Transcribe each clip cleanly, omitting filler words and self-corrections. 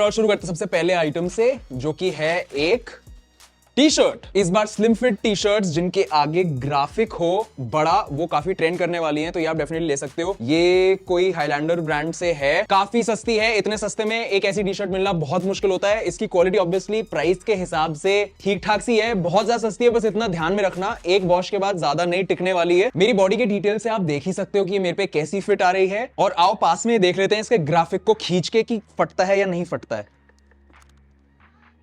और शुरू करते हैं सबसे पहले आइटम से, जो कि है एक टी शर्ट। इस बार स्लिम फिट टी शर्ट्स जिनके आगे ग्राफिक हो बड़ा, वो काफी ट्रेंड करने वाली हैं, तो ये आप डेफिनेटली ले सकते हो। ये कोई हाईलैंडर ब्रांड से है, काफी सस्ती है। इतने सस्ते में एक ऐसी टी शर्ट मिलना बहुत मुश्किल होता है। इसकी क्वालिटी ऑब्वियसली प्राइस के हिसाब से ठीक ठाक सी है, बहुत ज्यादा सस्ती है। बस इतना ध्यान में रखना, एक वॉश के बाद ज्यादा नहीं टिकने वाली है। मेरी बॉडी के डिटेल से आप देख ही सकते हो कि ये मेरे पे कैसी फिट आ रही है। और आओ पास में देख लेते हैं इसके ग्राफिक को खींच के कि फटता है या नहीं फटता है।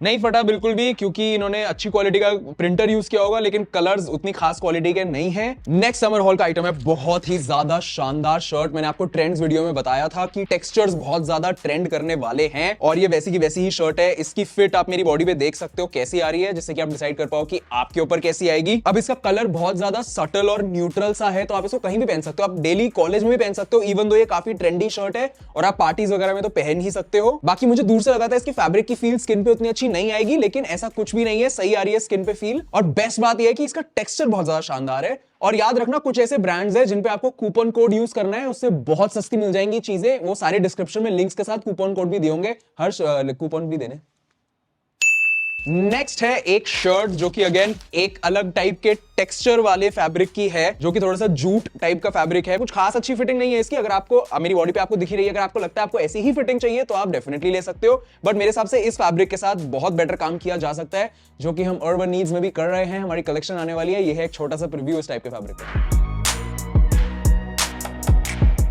नहीं फटा बिल्कुल भी, क्योंकि इन्होंने अच्छी क्वालिटी का प्रिंटर यूज किया होगा, लेकिन कलर्स उतनी खास क्वालिटी के नहीं है। नेक्स्ट समर हॉल का आइटम है बहुत ही ज्यादा शानदार शर्ट। मैंने आपको ट्रेंड्स वीडियो में बताया था कि टेक्सचर्स बहुत ज्यादा ट्रेंड करने वाले हैं, और ये वैसी की वैसी ही शर्ट है। इसकी फिट आप मेरी बॉडी पे देख सकते हो कैसी आ रही है, जिससे कि आप डिसाइड कर पाओ कि आपके ऊपर कैसी आएगी। अब इसका कलर बहुत ज्यादा सटल और न्यूट्रल सा है, तो आप इसको कहीं भी पहन सकते हो। आप डेली कॉलेज में भी पहन सकते हो, इवन दो ये काफी ट्रेंडी शर्ट है, और आप पार्टीज वगैरह में तो पहन ही सकते हो। बाकी मुझे दूर से लगा था इसकी फैब्रिक की फील स्किन पे उतनी अच्छी नहीं आएगी, लेकिन ऐसा कुछ भी नहीं है, सही आ रही है स्किन पे फील। और बेस्ट बात यह है कि इसका टेक्सचर बहुत ज्यादा शानदार है। और याद रखना, कुछ ऐसे ब्रांड्स हैं जिन पे आपको कूपन कोड यूज करना है, उससे बहुत सस्ती मिल जाएंगी चीजें। वो सारे डिस्क्रिप्शन में लिंक्स के साथ कूपन कोड भी दिए होंगे, हर कूपन भी देने। नेक्स्ट है एक शर्ट जो कि अगेन एक अलग टाइप के टेक्सचर वाले फैब्रिक की है, जो कि थोड़ा सा जूट टाइप का फैब्रिक है। कुछ खास अच्छी फिटिंग नहीं है इसकी। अगर आपको मेरी बॉडी पे आपको दिख रही है, अगर आपको लगता है आपको ऐसी ही फिटिंग चाहिए, तो आप डेफिनेटली ले सकते हो। बट मेरे हिसाब से इस फैब्रिक के साथ बहुत बेटर काम किया जा सकता है, जो कि हम अर्बन नीड्स में भी कर रहे हैं। हमारी कलेक्शन आने वाली है। ये है एक छोटा सा प्रीव्यू इस टाइप के फैब्रिक का।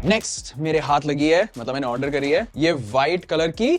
नेक्स्ट मेरे हाथ लगी है, मतलब मैंने ऑर्डर करी है, ये व्हाइट कलर की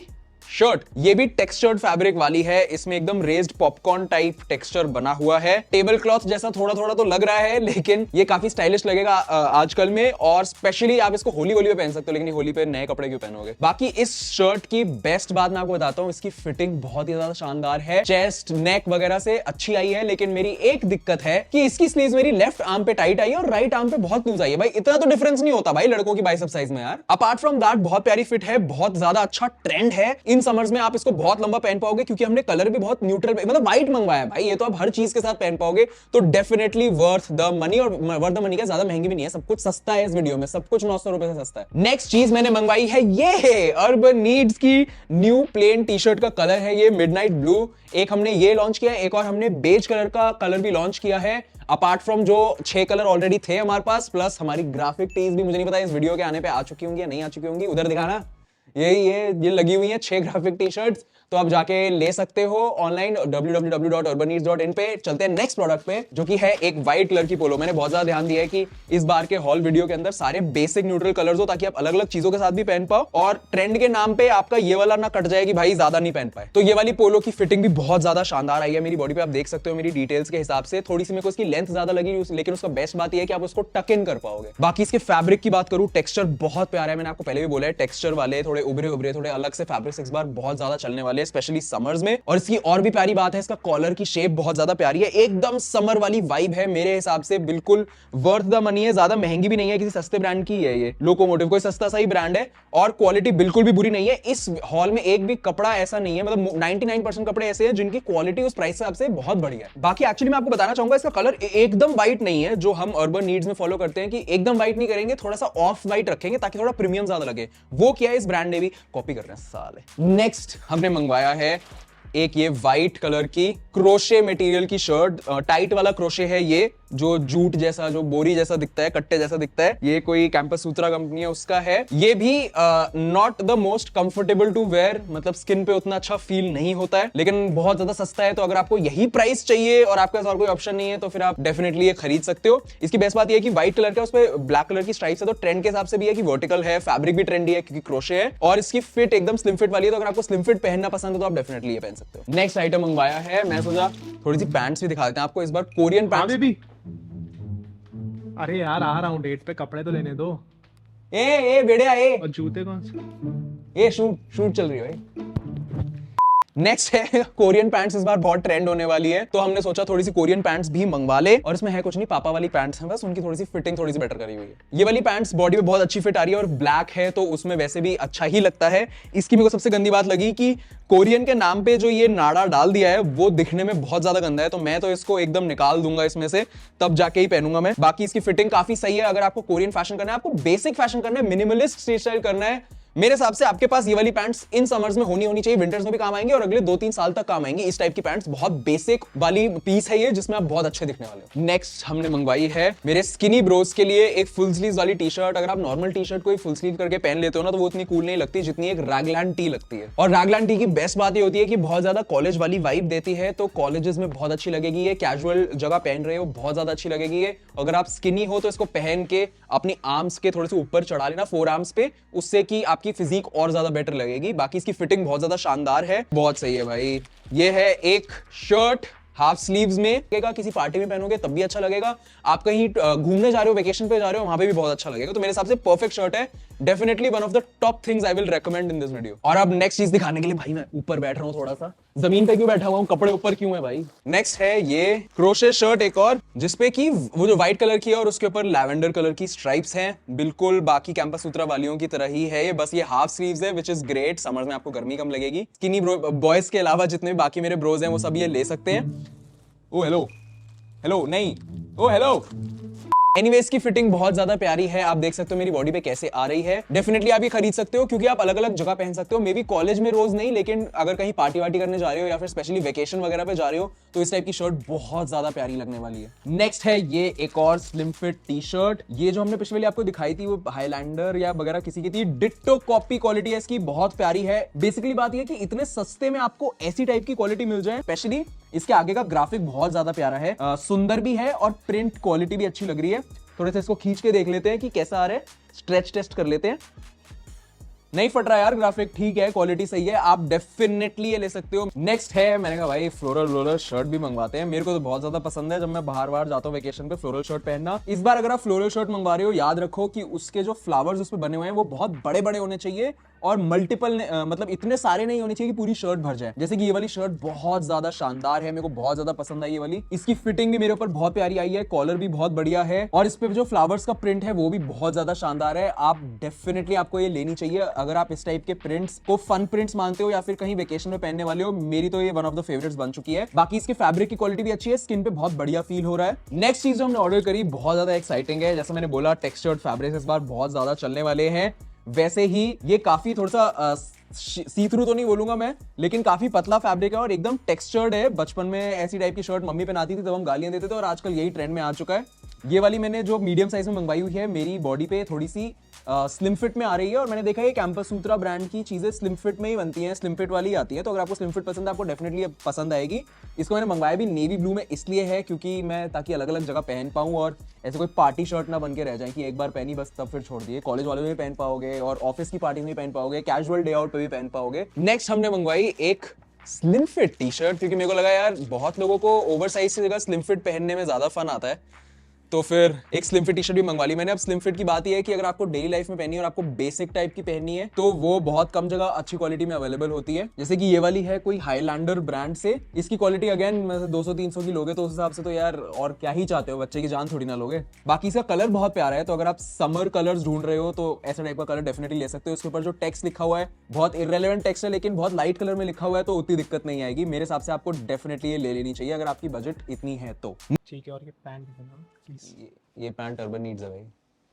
शर्ट। ये भी टेक्सचर्ड फैब्रिक वाली है। इसमें एकदम रेज्ड पॉपकॉर्न टाइप टेक्सचर बना हुआ है। टेबल क्लॉथ जैसा थोड़ा थोड़ा तो लग रहा है, लेकिन ये काफी स्टाइलिश लगेगा आजकल में। और स्पेशली आप इसको होली पे पहन सकते हो, लेकिन होली पे नए कपड़े क्यों पहनोगे। बाकी इस शर्ट की बेस्ट बात मैं आपको बताता हूँ, इसकी फिटिंग बहुत ही ज्यादा शानदार है। चेस्ट नेक वगैरह से अच्छी आई है, लेकिन मेरी एक दिक्कत है कि इसकी स्लीव्स मेरी लेफ्ट आर्म पे टाइट आई है और राइट आर्म पे बहुत लूज आई है। भाई इतना तो डिफरेंस नहीं होता भाई लड़कों की बाइसेप साइज में यार। अपार्ट फ्रॉम दैट बहुत प्यारी फिट है, बहुत ज्यादा अच्छा ट्रेंड है। इन समर्स में आप इसको बहुत लंबा पहन पाओगे, क्योंकि हमने कलर भी बहुत न्यूट्रल, मतलब व्हाइट मंगवाया है भाई। ये तो आप हर चीज के साथ पहन पाओगे, तो डेफिनेटली वर्थ द मनी। और वर्थ द मनी का ज्यादा महंगी भी नहीं है, सब कुछ सस्ता है। इस वीडियो में सब कुछ 900 रुपए से सस्ता है। नेक्स्ट चीज मैंने मंगवाई है, ये अर्बन नीड्स की न्यू प्लेन टी शर्ट का कलर है ये मिडनाइट ब्लू। एक हमने ये लॉन्च किया है, एक और हमने बेज कलर का कलर भी लॉन्च किया है। अपार्ट फ्रॉम जो 6 कलर ऑलरेडी थे हमारे पास, प्लस हमारी ग्राफिक टीज भी मुझे नहीं पता इस वीडियो के आने पे आ चुकी होंगी या नहीं आ चुकी होंगी। उधर दिखाना, ये लगी हुई है 6 ग्राफिक टी शर्ट्स, तो आप जाके ले सकते हो ऑनलाइन www.urbanneeds.in पे। चलते हैं नेक्स्ट प्रोडक्ट पे, जो कि है एक व्हाइट कलर की पोलो। मैंने बहुत ज्यादा ध्यान दिया है कि इस बार के हॉल वीडियो के अंदर सारे बेसिक न्यूट्रल कलर्स हो, ताकि आप अलग अलग चीजों के साथ भी पहन पाओ, और ट्रेंड के नाम पे आपका ये वाला ना कट जाए कि भाई ज्यादा नहीं पहन पाए। तो ये वाली पोलो की फिटिंग भी बहुत ज्यादा शानदार आई है मेरी बॉडी पे। आप देख सकते हो मेरी डिटेल्स के हिसाब से थोड़ी सी मेरे को इसकी लेंथ ज्यादा लगी, लेकिन उसका बेस्ट बात यह है कि आप उसको टक इन कर पाओगे। बाकी इसके फैब्रिक की बात करूं, टेक्सचर बहुत प्यारा है। मैंने आपको पहले भी बोला है, टेक्सचर वाले थोड़े उभरे उभरे थोड़े अलग से फैब्रिक्स इस बार बहुत ज्यादा चलने वाले हैं, स्पेशली समर्स में। और इसकी और भी प्यारी बात है, इसका कॉलर की शेप बहुत ज्यादा प्यारी है, एकदम समर वाली वाइब है। मेरे हिसाब से बिल्कुल वर्थ द मनी है, ज्यादा महंगी भी नहीं है, किसी सस्ते ब्रांड की है। ये लोकोमोटिव कोई सस्ता सा ही ब्रांड है, और क्वालिटी बिल्कुल भी बुरी नहीं है। इस हॉल में एक भी कपड़ा ऐसा नहीं है, मतलब 99% कपड़े ऐसे हैं जिनकी क्वालिटी उस प्राइस हिसाब से बहुत बढ़िया है। बाकी एक्चुअली मैं आपको बताना चाहूंगा, इसका कलर एकदम व्हाइट नहीं है, जो हम अर्बन नीड्स में फॉलो करते हैं कि एकदम व्हाइट नहीं करेंगे, थोड़ा सा ऑफ व्हाइट रखेंगे ताकि थोड़ा प्रीमियम ज्यादा लगे। वो क्या है, इस ब्रांड ने भी कॉपी कर रहे हैं साले। नेक्स्ट हमने मंगवाया है एक ये व्हाइट कलर की क्रोशे मटेरियल की शर्ट। टाइट वाला क्रोशे है ये, जो जूट जैसा, जो बोरी जैसा दिखता है, कट्टे जैसा दिखता है। ये कोई कैंपस सूत्रा कंपनी है उसका है। ये भी not the most comfortable to wear, मतलब स्किन पे उतना अच्छा फील नहीं होता है, लेकिन बहुत ज्यादा सस्ता है। तो अगर आपको यही प्राइस चाहिए और आपके पास और कोई ऑप्शन नहीं है, तो फिर आप डेफिनेटली ये खरीद सकते हो। इसकी बेस्ट बात ये है कि व्हाइट कलर का उस पर ब्लैक कलर की स्ट्राइप्स है, तो ट्रेंड के हिसाब से भी है कि वर्टिकल है, फैब्रिक भी ट्रेंडी है क्योंकि क्रोशे है, और इसकी फिट एकदम स्लिम फिट वाली है। तो अगर आपको स्लिम फिट पहनना पसंद है तो आप डेफिनेटली ये पहन सकते हो। नेक्स्ट आइटम मंगवाया है, मैं सोचा थोड़ी सी पैंट्स भी दिखा देते हैं आपको। इस बार कोरियन पैंट्स भी। अरे यार आ रहा हूँ डेट पे, कपड़े तो लेने दो। ए बेड़िया ए, और जूते कौन से? ये शूट चल रही है भाई। नेक्स्ट है कोरियन पैंट्स। इस बार बहुत ट्रेंड होने वाली है, तो हमने सोचा थोड़ी सी कोरियन पैंट्स भी मंगवा ले। और इसमें है कुछ नहीं, पापा वाली पैंट्स हैं, बस उनकी थोड़ी सी फिटिंग थोड़ी सी बेटर करी हुई है। ये वाली पैंट्स बॉडी पे बहुत अच्छी फिट आ रही है, और ब्लैक है तो उसमें वैसे भी अच्छा ही लगता है। इसकी मेरे को सबसे गंदी बात लगी कि कोरियन के नाम पे जो ये नाड़ा डाल दिया है वो दिखने में बहुत ज्यादा गंदा है, तो मैं तो इसको एकदम निकाल दूंगा इसमें से, तब जाके ही पहनूंगा मैं। बाकी इसकी फिटिंग काफी सही है। अगर आपको कोरियन फैशन करना है, आपको बेसिक फैशन करना है, मिनिमलिस्ट स्टाइल करना है, मेरे हिसाब से आपके पास ये वाली पैंट्स इन समर्स में होनी चाहिए, विंटर्स में भी काम आएंगे और अगले 2-3 साल तक काम आएंगी। इस टाइप की पैंट्स बहुत बेसिक वाली पीस है ये, जिसमें आप बहुत अच्छे दिखने वाले हो। नेक्स्ट हमने मंगवाई है मेरे स्किनी ब्रोज के लिए एक फुल स्लीव वाली टी शर्ट। अगर आप नॉर्मल टी शर्ट को फुल स्लीव करके पहन लेते हो ना, तो वो इतनी कूल नहीं लगती जितनी एक रैगलैंड टी लगती है। और रैगलैंड टी की बेस्ट बात ये होती है कि बहुत ज्यादा कॉलेज वाली वाइब देती है, तो कॉलेजेस में बहुत अच्छी लगेगी ये, कैजुअल जगह पहन रहे हो बहुत ज्यादा अच्छी लगेगी ये। अगर आप स्किनी हो तो इसको पहन के अपनी आर्म्स के थोड़े से ऊपर चढ़ा लेना, फोर आर्म्स पे, उससे कि आपकी फिजिक और ज्यादा बेटर लगेगी। बाकी इसकी फिटिंग बहुत ज्यादा शानदार है, बहुत सही है भाई। ये है एक शर्ट हाफ स्लीव्स में, किसी पार्टी में पहनोगे तब भी अच्छा लगेगा, आप कहीं घूमने जा रहे हो, वेकेशन पे जा रहे हो, वहां पे भी बहुत अच्छा लगेगा। तो मेरे हिसाब से परफेक्ट शर्ट है, definitely one of the top things I will recommend in this video. और अब नेक्स्ट चीज दिखाने के लिए भाई मैं ऊपर बैठ रहा हूँ, थोड़ा सा जमीन पे क्यों बैठा हुआ हूँ, कपड़े ऊपर क्यों है भाई। नेक्स्ट है ये क्रोशे शर्ट एक और, जिसपे की वो जो व्हाइट कलर की है और उसके ऊपर लैवेंडर कलर की स्ट्राइप्स हैं, बिल्कुल बाकी कैंपस सूत्रा वालियों की तरह ही है ये, बस ये हाफ स्लीव्स है, विच इज ग्रेट। समर में आपको गर्मी कम लगेगी। स्किनी बॉयज के अलावा जितने भी बाकी मेरे ब्रोज हैं वो सब ये ले सकते हैं। ओ हेलो, हेलो नहीं, ओ हेलो। एनीवेज की फिटिंग बहुत ज्यादा प्यारी है, आप देख सकते हो मेरी बॉडी पे कैसे आ रही है। डेफिनेटली आप ये खरीद सकते हो क्योंकि आप अलग अलग जगह पहन सकते हो, मे बी कॉलेज में रोज नहीं, लेकिन अगर कहीं पार्टी वार्टी करने जा रहे हो या फिर स्पेशली वेकेशन वगैरह पे जा रहे हो तो इस टाइप की शर्ट बहुत ज्यादा प्यारी लगने वाली है। नेक्स्ट है ये एक और स्लिम फिट टी शर्ट। ये जो हमने पिछले वाली आपको दिखाई थी वो हाईलैंडर या वगैरह किसी की थी, डिट्टो कॉपी क्वालिटी है इसकी, बहुत प्यारी है। बेसिकली बात ये कि इतने सस्ते में आपको ऐसी टाइप की क्वालिटी मिल जाए, स्पेशली इसके आगे का ग्राफिक बहुत ज्यादा प्यारा है, सुंदर भी है और प्रिंट क्वालिटी भी अच्छी लग रही है। थोड़े से इसको खींच के देख लेते हैं कि कैसा आ रहा है, स्ट्रेच टेस्ट कर लेते हैं। नहीं फट रहा यार, ग्राफिक ठीक है, क्वालिटी सही है, आप डेफिनेटली ये ले सकते हो। नेक्स्ट है, मैंने कहा भाई फ्लोरल शर्ट भी मंगवाते हैं, मेरे को तो बहुत ज्यादा पसंद है जब मैं बाहर जाता हूँ वेकेशन पे फ्लोरल शर्ट पहनना। इस बार अगर आप फ्लोरल शर्ट मंगवा रहे हो, याद रखो कि उसके जो फ्लावर्स उसमें बने हुए हैं वो बहुत बड़े बड़े होने चाहिए और मल्टीपल मतलब इतने सारे नहीं होने चाहिए कि पूरी शर्ट भर जाए। जैसे कि ये वाली शर्ट बहुत ज्यादा शानदार है, मेरे को बहुत ज्यादा पसंद आई ये वाली। इसकी फिटिंग भी मेरे ऊपर बहुत प्यारी आई है, कॉलर भी बहुत बढ़िया है और इस पे जो फ्लावर्स का प्रिंट है वो भी बहुत ज्यादा शानदार है। आप डेफिनेटली आपको ये लेनी चाहिए अगर आप इस टाइप के प्रिंट्स को फन प्रिंट्स मानते हो या फिर कहीं वेकेशन में पहनने वाले हो। मेरी तो ये वन ऑफ द फेवरेट्स बन चुकी है। बाकी इसके फैब्रिक की क्वालिटी भी अच्छी है, स्किन पे बहुत बढ़िया फील हो रहा है। नेक्स्ट चीज जो हमने ऑर्डर करी बहुत ज्यादा एक्साइटिंग है, जैसा मैंने बोला टेक्सचर्ड फैब्रिक्स इस बार बहुत ज्यादा चलने वाले हैं। वैसे ही ये काफी थोड़ा सा सी थ्रू तो नहीं बोलूंगा मैं, लेकिन काफी पतला फैब्रिक है और एकदम टेक्सचर्ड है। बचपन में ऐसी टाइप की शर्ट मम्मी पहनाती थी तब हम गालियां देते थे और आजकल यही ट्रेंड में आ चुका है। ये वाली मैंने जो मीडियम साइज में मंगवाई हुई है, मेरी बॉडी पे थोड़ी सी स्लिम फिट में आ रही है और मैंने देखा है कैंपस सूत्रा ब्रांड की चीजें स्लिम फिट में ही बनती हैं, स्लिम फिट वाली आती है। तो अगर आपको स्लिम फिट पसंद है, आपको डेफिनेटली पसंद आएगी। इसको मैंने मंगवाया भी नेवी ब्लू में इसलिए है क्योंकि मैं ताकि अलग अलग जगह पहन पाऊं और ऐसे कोई पार्टी शर्ट ना बन के रह जाए कि एक बार पहनी बस तब फिर छोड़ दिए। कॉलेज वालों में भी पहन पाओगे और ऑफिस की पार्टी में भी पहन पाओगे, कैजुअल डे आउट पे भी पहन पाओगे। नेक्स्ट हमने मंगवाई एक स्लिम फिट टी शर्ट, क्योंकि मेरे को लगा यार बहुत लोगों को ओवर साइज की जगह स्लिम फिट पहनने में ज्यादा फन आता है, तो फिर एक स्लिम फिट टी शर्ट भी मंगवा ली मैंने। अब स्लिम फिट की बात यह है कि अगर आपको डेली लाइफ में पहनी है और आपको बेसिक टाइप की पहननी है तो वो बहुत कम जगह अच्छी क्वालिटी में अवेलेबल होती है। जैसे कि ये वाली है कोई हाईलैंडर ब्रांड से, इसकी क्वालिटी अगेन 200-300 की लोगे तो उस हिसाब से तो यार और क्या ही चाहते हो, बच्चे की जान थोड़ी ना लोगे। बाकी इसका कलर बहुत प्यारा है, तो अगर आप समर कलर्स ढूंढ रहे हो तो ऐसा टाइप का कलर डेफिनेटली ले सकते हो। इसके ऊपर जो टेक्स्ट लिखा हुआ है बहुत इररेलेवेंट टेक्स्ट है, लेकिन बहुत लाइट कलर में लिखा हुआ है तो उतनी दिक्कत नहीं आएगी। मेरे हिसाब से आपको डेफिनेटली ये ले लेनी चाहिए अगर आपकी बजट इतनी है तो। ठीक है, और ये पैंट प्लीज। ये पैंट अर्बन नीड्स है भाई,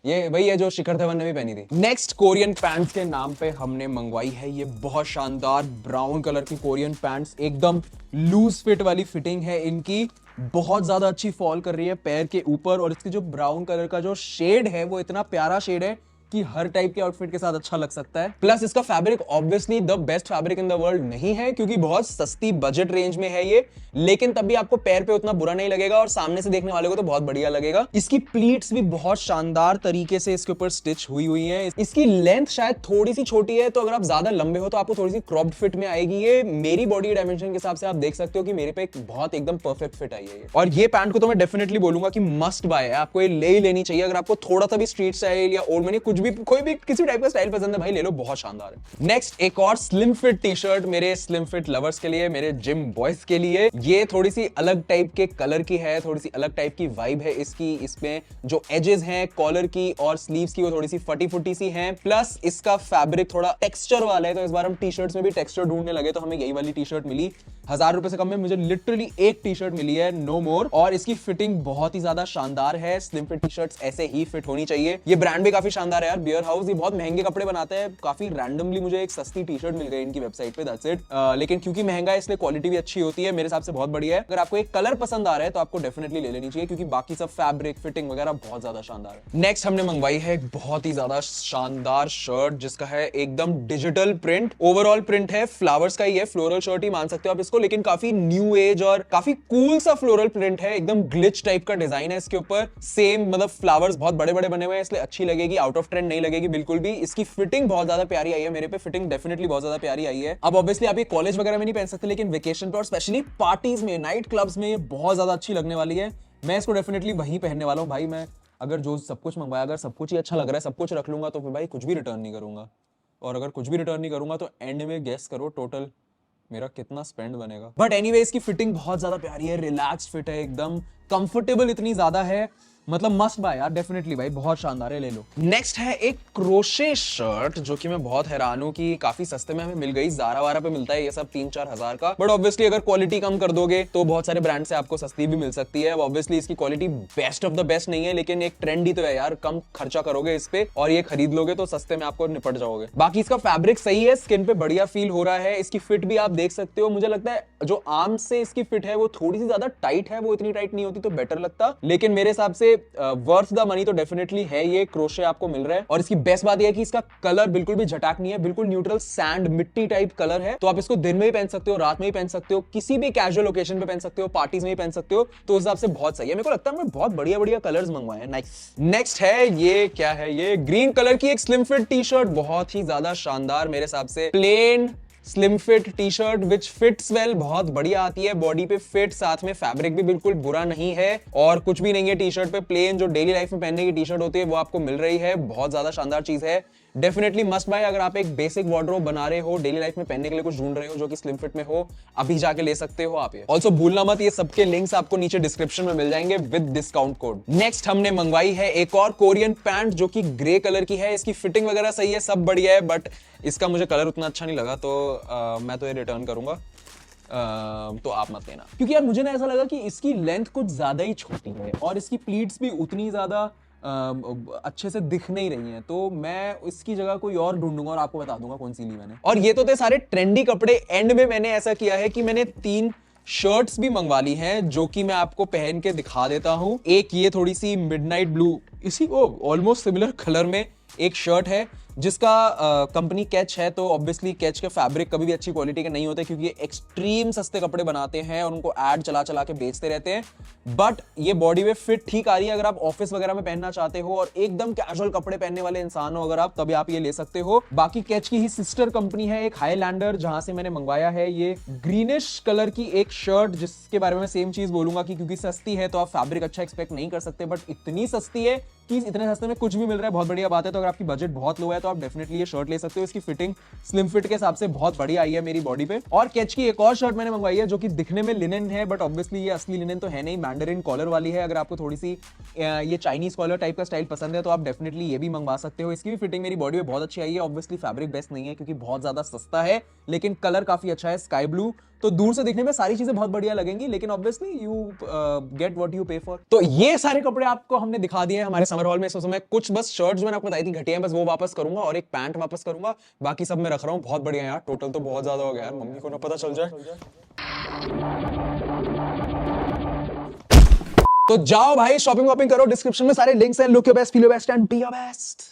ये वही है जो शिखर धवन ने भी पहनी थी। नेक्स्ट कोरियन पैंट्स के नाम पे हमने मंगवाई है ये बहुत शानदार ब्राउन कलर की कोरियन पैंट्स, एकदम लूज फिट वाली फिटिंग है इनकी, बहुत ज्यादा अच्छी फॉल कर रही है पैर के ऊपर और इसकी जो ब्राउन कलर का जो शेड है वो इतना प्यारा शेड है कि हर टाइप के आउटफिट के साथ अच्छा लग सकता है। प्लस इसका fabric obviously the best fabric in the world नहीं है क्योंकि बहुत सस्ती बजट रेंज में है ये, लेकिन तब भी आपको पैर पे उतना बुरा नहीं लगेगा और सामने से देखने वाले को तो बहुत बढ़िया लगेगा। इसकी प्लीट्स भी बहुत शानदार तरीके से इसके ऊपर स्टिच हुई हुई है। इसकी लेंथ शायद थोड़ी सी छोटी है, तो अगर आप ज्यादा लंबे हो तो आपको थोड़ी सी क्रॉप्ड फिट में आएगी। ये मेरी बॉडी डायमेंशन के हिसाब से आप देख सकते हो कि मेरे पे एक बहुत एकदम परफेक्ट फिट आई है ये। और ये पैंट को तो मैं डेफिनेटली बोलूंगा कि मस्ट बाय है, आपको ये ले ही लेनी चाहिए। अगर आपको थोड़ा सा भी स्ट्रीट स्टाइल या ओल्ड मनी कुछ भी कोई भी किसी टाइप का स्टाइल पसंद है भाई ले लो, बहुत शानदार है। नेक्स्ट एक और स्लिम फिट टी शर्ट मेरे स्लिम फिट लवर्स के लिए, मेरे जिम बॉयज के लिए। ये थोड़ी सी अलग टाइप के कलर की है, थोड़ी सी अलग टाइप की वाइब है इसकी। इसमें जो एजेस हैं कॉलर की और स्लीव्स की वो थोड़ी सी फटी फुटी सी हैं, प्लस इसका फैब्रिक थोड़ा टेक्सचर वाला है। तो इस बार हम टी शर्ट्स में भी टेक्सचर ढूंढने लगे तो हमें यही वाली टी शर्ट मिली। 1000 रुपए से कम में मुझे लिटरली एक टी शर्ट मिली है, नो मोर। और इसकी फिटिंग बहुत ही ज्यादा शानदार है। स्लिम फिट टी शर्ट्स ऐसे ही फिट होनी चाहिए। ये ब्रांड भी काफी शानदार है यार, बियर हाउस। ये बहुत महंगे कपड़े बनाते हैं। काफी रैंडमली मुझे एक सस्ती टी शर्ट मिल गई इनकी वेबसाइट पे, दैट्स इट। लेकिन क्योंकि महंगा है इसलिए क्वालिटी भी अच्छी होती है, मेरे हिसाब से बहुत बढ़िया है। अगर आपको एक कलर पसंद आ रहा है तो आपको डेफिनेटली ले लेनी चाहिए, क्योंकि बाकी सब फैब्रिक फिटिंग वगैरह बहुत ज्यादा शानदार है। नेक्स्ट हमने मंगवाई है एक बहुत ही ज्यादा शानदार शर्ट, जिसका है एकदम डिजिटल प्रिंट। ओवरऑल प्रिंट है फ्लावर्स का ही है, फ्लोरल शर्ट ही मान सकते हो आप इसको, लेकिन काफी न्यू एज और काफी कूल सा फ्लोरल प्रिंट है। एकदम ग्लिच टाइप का डिजाइन है इसके ऊपर। सेम मतलब फ्लावर्स बहुत बड़े बड़े बने हुए हैं, इसलिए अच्छी लगेगी, आउट ऑफ ट्रेंड नहीं लगेगी बिल्कुल भी। इसकी फिटिंग बहुत ज्यादा प्यारी आई है, मेरे पे फिटिंग डेफिनेटली बहुत ज्यादा प्यारी आई है। अब ऑब्वियसली आप ये कॉलेज वगैरह में नहीं पहन सकते, लेकिन वेकेशन पे और स्पेशली पार्टीज में, नाइट क्लब्स में ये बहुत ज्यादा अच्छी लगने वाली है। मैं इसको डेफिनेटली वहीं पहनने वाला हूँ भाई। मैं अगर जो सब कुछ मंगवाया, अगर सब कुछ ही अच्छा लग रहा है, सब कुछ रख लूंगा, तो फिर भाई कुछ भी रिटर्न नहीं करूंगा। और अगर कुछ भी रिटर्न नहीं करूंगा तो एंड में गेस करो टोटल मेरा कितना स्पेंड बनेगा। बट एनीवे इसकी फिटिंग बहुत ज्यादा प्यारी है, रिलैक्स फिट है, एकदम कंफर्टेबल इतनी ज्यादा है, मतलब मस्ट बाय यार, डेफिनेटली भाई बहुत शानदार है, ले लो। नेक्स्ट है एक क्रोशे शर्ट, जो कि मैं बहुत हैरान हूं कि काफी सस्ते में हमें मिल गई। ज़ारा वारा पे मिलता है ये सब 3-4 हजार का, बट ऑब्वियसली अगर क्वालिटी कम कर दोगे तो बहुत सारे ब्रांड से आपको सस्ती भी मिल सकती है। ऑब्वियसली इसकी quality best of the best नहीं है, लेकिन एक ट्रेंड ही तो है यार, कम खर्चा करोगे इस पे और ये खरीद लोगे तो सस्ते में आपको निपट जाओगे। बाकी इसका फैब्रिक सही है, स्किन पे बढ़िया फील हो रहा है। इसकी फिट भी आप देख सकते हो, मुझे लगता है जो आर्म से इसकी फिट है वो थोड़ी सी ज्यादा टाइट है, वो इतनी टाइट नहीं होती तो बेटर लगता, लेकिन मेरे हिसाब से वर्थ द मनी तो डेफिनेटली है। ये क्रोशे आपको मिल रहा है और इसकी बेस्ट बात यह है कि इसका कलर बिल्कुल भी झटाक नहीं है, बिल्कुल न्यूट्रल सैंड मिट्टी टाइप कलर है। तो आप इसको दिन में भी पहन सकते हो, रात में भी पहन सकते हो, किसी भी कैजुअल ओकेजन पे पहन सकते हो, पार्टीज में भी पहन सकते हो, तो उस हिसाब से बहुत सही है। मेरे को लगता है मैं बहुत बढ़िया बढ़िया कलर्स मंगवाए हैं। नेक्स्ट है ये, क्या है ये, ग्रीन कलर की एक स्लिम फिट टी शर्ट, बहुत ही ज्यादा शानदार मेरे हिसाब से। Plain slim fit T shirt which fits well, बहुत बढ़िया आती है, बॉडी पे फिट, साथ में फैब्रिक भी बिल्कुल बुरा नहीं है और कुछ भी नहीं है टी शर्ट पे। प्लेन जो डेली लाइफ में पहनने की टी शर्ट होती है वो आपको मिल रही है, बहुत ज्यादा शानदार चीज है। Definitely must buy. अगर आप एक बेसिक वार्डरोब बना रहे हो, डेली लाइफ में पहनने के लिए कुछ ढूंढ रहे हो जो कि स्लिम फिट में हो, अभी जाके ले सकते हो आप ये। ऑल्सो भूलना मत, ये सबके लिंक्स आपको नीचे डिस्क्रिप्शन में मिल जाएंगे विद डिस्काउंट कोड। नेक्स्ट हमने मंगवाई है एक और कोरियन पैंट, जो कि ग्रे कलर की है। इसकी फिटिंग वगैरह सही है, सब बढ़िया है, बट इसका मुझे कलर उतना अच्छा नहीं लगा, तो मैं तो ये रिटर्न करूंगा। तो आप मत लेना, क्योंकि यार मुझे ना ऐसा लगा कि इसकी लेंथ कुछ ज्यादा ही छोटी है और इसकी प्लीट्स भी उतनी ज्यादा अच्छे से दिख नहीं रही हैं, तो मैं इसकी जगह कोई और ढूंढूंगा और आपको बता दूंगा कौन सी ली मैंने। और ये तो थे सारे ट्रेंडी कपड़े। एंड में मैंने ऐसा किया है कि मैंने 3 शर्ट्स भी मंगवा ली हैं, जो कि मैं आपको पहन के दिखा देता हूं। एक ये थोड़ी सी मिडनाइट ब्लू, इसी को ऑलमोस्ट सिमिलर कलर में एक शर्ट है, जिसका कंपनी कैच है, तो ऑब्वियसली कैच के फैब्रिक कभी भी अच्छी क्वालिटी के नहीं होते, क्योंकि ये एक्सट्रीम सस्ते कपड़े बनाते हैं और उनको ऐड चला चला के बेचते रहते हैं। बट ये बॉडी में फिट ठीक आ रही है। अगर आप ऑफिस वगैरह में पहनना चाहते हो और एकदम कैजुअल कपड़े पहनने वाले इंसान हो अगर आप, तभी आप ये ले सकते हो। बाकी कैच की ही सिस्टर कंपनी है एक हाईलैंडर, जहां से मैंने मंगवाया है ये ग्रीनिश कलर की एक शर्ट, जिसके बारे में सेम चीज बोलूंगा कि क्योंकि सस्ती है तो आप फैब्रिक अच्छा एक्सपेक्ट नहीं कर सकते, बट इतनी सस्ती है कि इतने सस्ते में कुछ भी मिल रहा है, बहुत बढ़िया बात है। तो अगर आपकी बजट बहुत लो है तो आप डेफिनेटली ये शर्ट ले सकते हो। इसकी फिटिंग स्लिम फिट के हिसाब से बहुत बढ़िया आई है मेरी बॉडी पे। और कैच की एक और शर्ट मैंने मंगवाई है, जो कि दिखने में लिनन है, बट ऑब्वियसली ये असली लिनन तो है नहीं, मैंडरिन कॉलर वाली है। अगर आपको थोड़ी सी ये चाइनीज कॉलर टाइप का स्टाइल पसंद है तो आप डेफिनेटली ये भी मंगवा सकते हो। इसकी भी फिटिंग मेरी बॉडी में बहुत अच्छी आई है। ऑब्वियसली फैब्रिक बेस्ट नहीं है क्योंकि बहुत ज्यादा सस्ता है, लेकिन कलर काफी अच्छा है, स्काई ब्लू। तो दूर से दिखने में सारी चीजें बहुत बढ़िया लगेंगी, लेकिन obviously you get what you पे फॉर। तो ये सारे कपड़े आपको हमने दिखा दिए हैं हमारे समर हॉल में इस समय। कुछ बस शर्ट्स जो मैंने आपको बताई थी घटिया हैं, बस वो वापस करूंगा और एक पैंट वापस करूंगा। बाकी सब मैं रख रहा हूँ। बहुत बढ़िया यार, टोटल तो बहुत ज्यादा हो गया यार, मम्मी को ना पता चल जाए। तो जाओ भाई, शॉपिंग वॉपिंग करो, डिस्क्रिप्शन में सारे लिंक्स हैं। Look your best, feel your best and be your best.